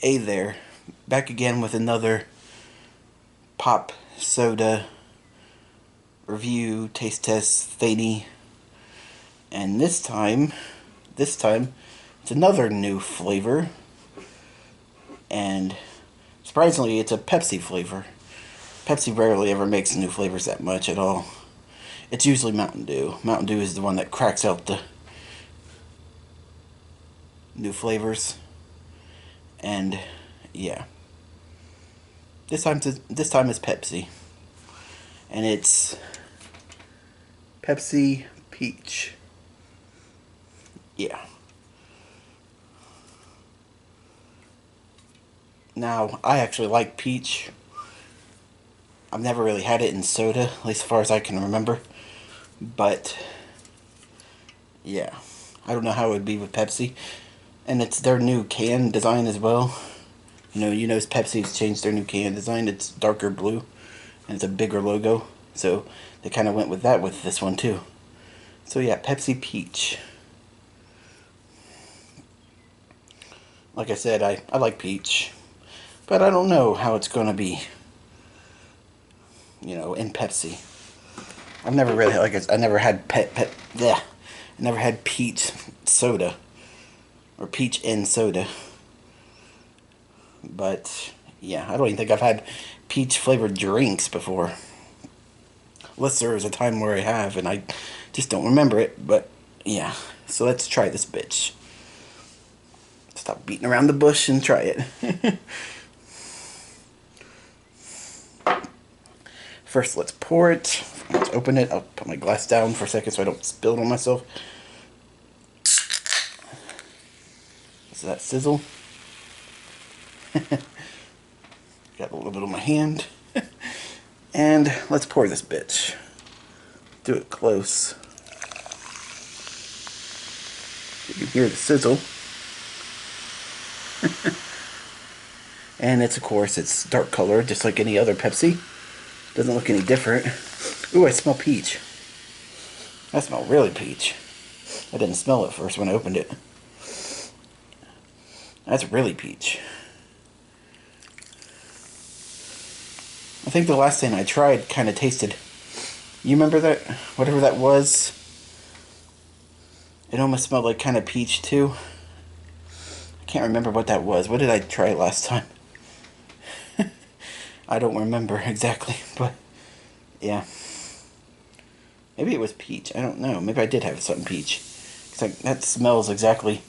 Hey there, back again with another pop soda review, taste test thingy, and this time, it's another new flavor, and surprisingly, it's a Pepsi flavor. Pepsi rarely ever makes new flavors that much at all. It's usually Mountain Dew. Mountain Dew is the one that cracks out the new flavors, and yeah, this time it's Pepsi. And it's Pepsi Peach. Yeah. Now, I actually like peach. I've never really had it in soda, at least as far as I can remember. But, yeah. I don't know how it would be with Pepsi. And it's their new can design as well. You know, Pepsi's changed their new can design. It's darker blue. And it's a bigger logo. So, they kind of went with that with this one, too. So, yeah, Pepsi Peach. Like I said, I like peach. But I don't know how it's going to be, in Pepsi. I've never really, I never had I never had peach soda. Or peach in soda. But, yeah, I don't even think I've had peach flavored drinks before. Unless there was a time where I have, and I just don't remember it. But, yeah. So let's try this bitch. Stop beating around the bush and try it. First, let's pour it. Let's open it. I'll put my glass down for a second so I don't spill it on myself. So that sizzle. Got a little bit on my hand. And let's pour this bitch. Do it close. You can hear the sizzle. And of course, it's dark color, just like any other Pepsi. Doesn't look any different. Ooh, I smell peach. I smell really peach. I didn't smell it first when I opened it. That's really peach. I think the last thing I tried kind of tasted... You remember that? Whatever that was? It almost smelled like kind of peach, too. I can't remember what that was. What did I try last time? I don't remember exactly, but yeah. Maybe it was peach. I don't know. Maybe I did have something peach. It's like, that smells exactly...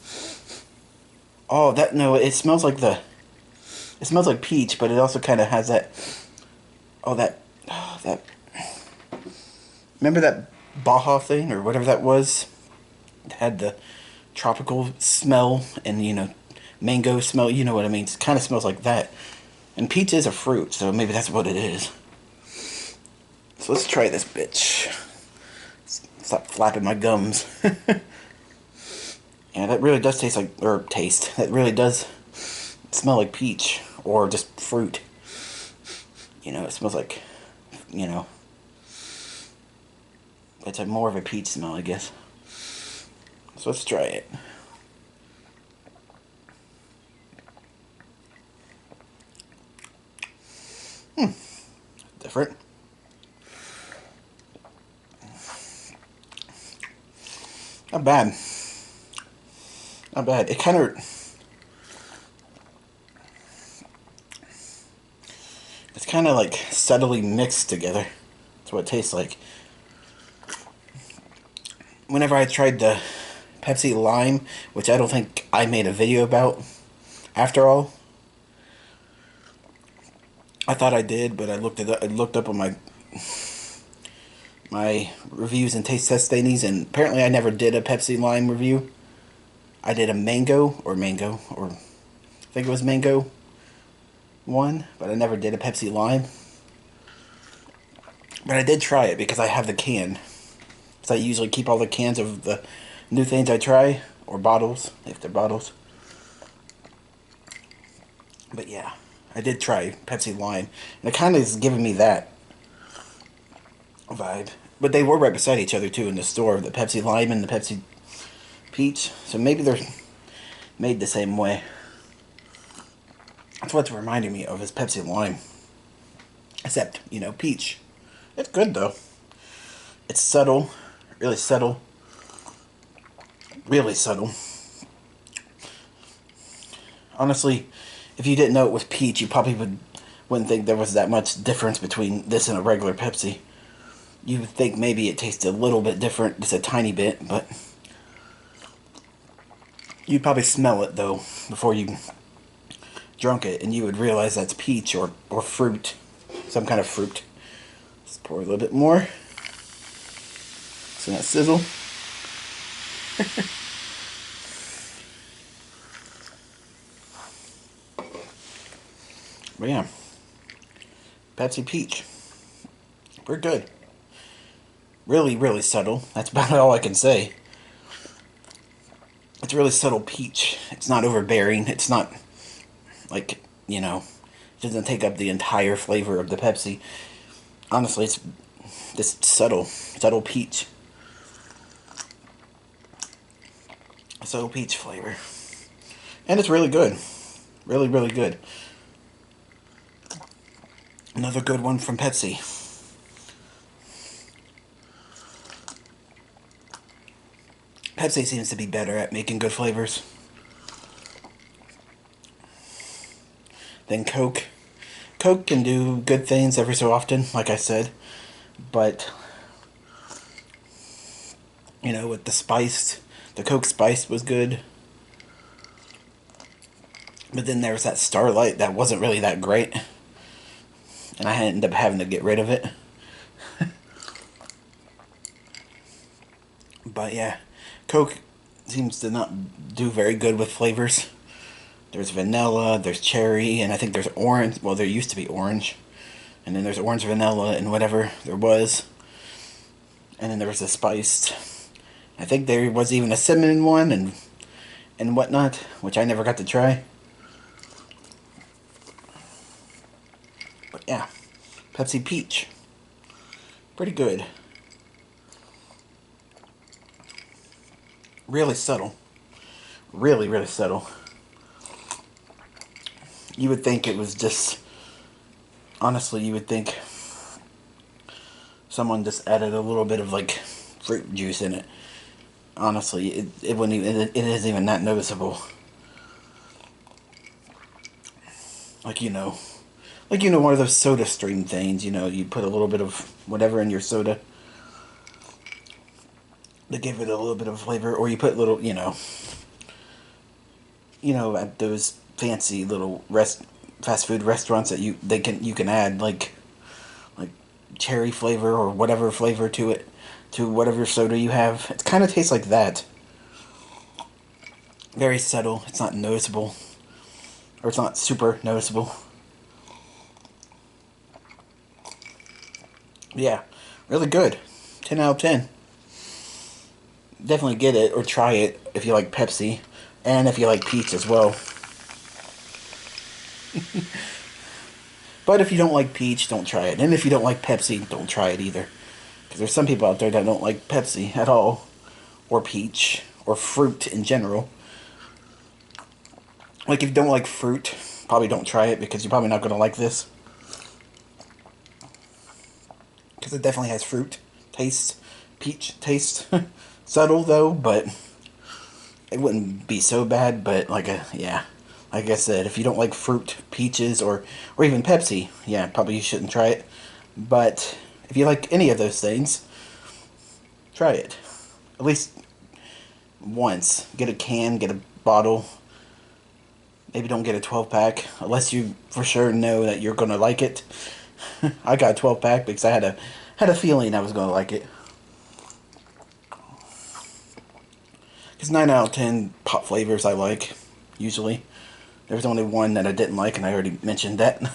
Oh, no, it smells like It smells like peach, but it also kind of has that... that... Remember that Baja thing, or whatever that was? It had the tropical smell and, mango smell. You know what I mean? It kind of smells like that. And peach is a fruit, so maybe that's what it is. So let's try this bitch. Stop flapping my gums. Yeah, that really does taste like, or taste. That really does smell like peach, or just fruit. It smells like, it's more of a peach smell, I guess. So let's try it. Different. Not bad. Not bad. It kind of... It's kind of like subtly mixed together. That's what it tastes like. Whenever I tried the Pepsi Lime, which I don't think I made a video about, after all, I thought I did, but I looked up on my reviews and taste test thingies, and apparently I never did a Pepsi Lime review. I did a mango, or I think it was mango one, but I never did a Pepsi Lime. But I did try it because I have the can. So I usually keep all the cans of the new things I try, or bottles, if they're bottles. But yeah, I did try Pepsi Lime, and it kind of is giving me that vibe. But they were right beside each other too in the store, the Pepsi Lime and the Pepsi Peach. So maybe they're made the same way. That's what's reminding me of is Pepsi Lime. Except, you know, peach. It's good though. It's subtle, really subtle, really subtle. Honestly, if you didn't know it was peach, you probably wouldn't think there was that much difference between this and a regular Pepsi. You would think maybe it tasted a little bit different, just a tiny bit, but you'd probably smell it though before you drunk it, and you would realize that's peach or fruit, some kind of fruit. Let's pour a little bit more. So that sizzle. But yeah, Pepsi Peach. We're good. Really, really subtle. That's about all I can say. It's really subtle peach. It's not overbearing. It's not like, you know, it doesn't take up the entire flavor of the Pepsi. Honestly, it's this subtle peach. Subtle peach flavor. And it's really good. Really, really good. Another good one from Pepsi. Pepsi seems to be better at making good flavors than Coke. Coke can do good things every so often, like I said, but you know, with the Coke Spiced was good. But then there was that Starlight that wasn't really that great, and I ended up having to get rid of it. But yeah, Coke seems to not do very good with flavors. There's vanilla, there's cherry, and I think there's orange. Well, there used to be orange. And then there's orange vanilla and whatever there was. And then there was a spiced. I think there was even a cinnamon one and whatnot, which I never got to try. But yeah, Pepsi Peach. Pretty good. Really subtle. Really, really subtle. You would think it was just... Honestly, you would think someone just added a little bit of, like, fruit juice in it. Honestly, it wouldn't even... It isn't even that noticeable. Like, you know... Like, you know, one of those soda stream things, you know, you put a little bit of whatever in your soda to give it a little bit of flavor, or you put little, you know, at those fancy little fast food restaurants that you can add like cherry flavor or whatever flavor to it, to whatever soda you have. It kind of tastes like that. Very subtle. It's not noticeable, or it's not super noticeable. Yeah, really good. 10 out of 10. Definitely get it or try it if you like Pepsi, and if you like peach as well. But if you don't like peach, don't try it. And if you don't like Pepsi, don't try it either. Because there's some people out there that don't like Pepsi at all, or peach, or fruit in general. Like, if you don't like fruit, probably don't try it, because you're probably not going to like this. Because it definitely has fruit taste, peach taste. Subtle though, but it wouldn't be so bad. But like I said, if you don't like fruit, peaches, or even Pepsi, yeah, probably you shouldn't try it. But if you like any of those things, try it. At least once. Get a can, get a bottle. Maybe don't get a 12-pack unless you for sure know that you're gonna like it. I got a 12-pack because I had a feeling I was gonna like it. Because 9 out of 10 pop flavors I like, usually. There's only one that I didn't like, and I already mentioned that.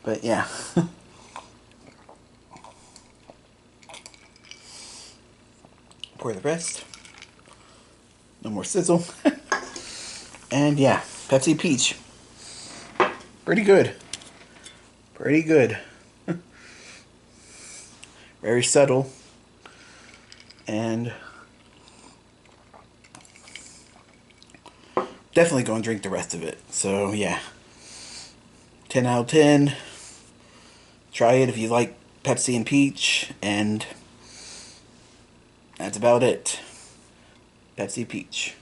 But yeah. Pour the rest. No more sizzle. And yeah, Pepsi Peach. Pretty good. Pretty good. Very subtle. And definitely go and drink the rest of it. So yeah. 10 out of 10. Try it if you like Pepsi and Peach, and that's about it. Pepsi Peach.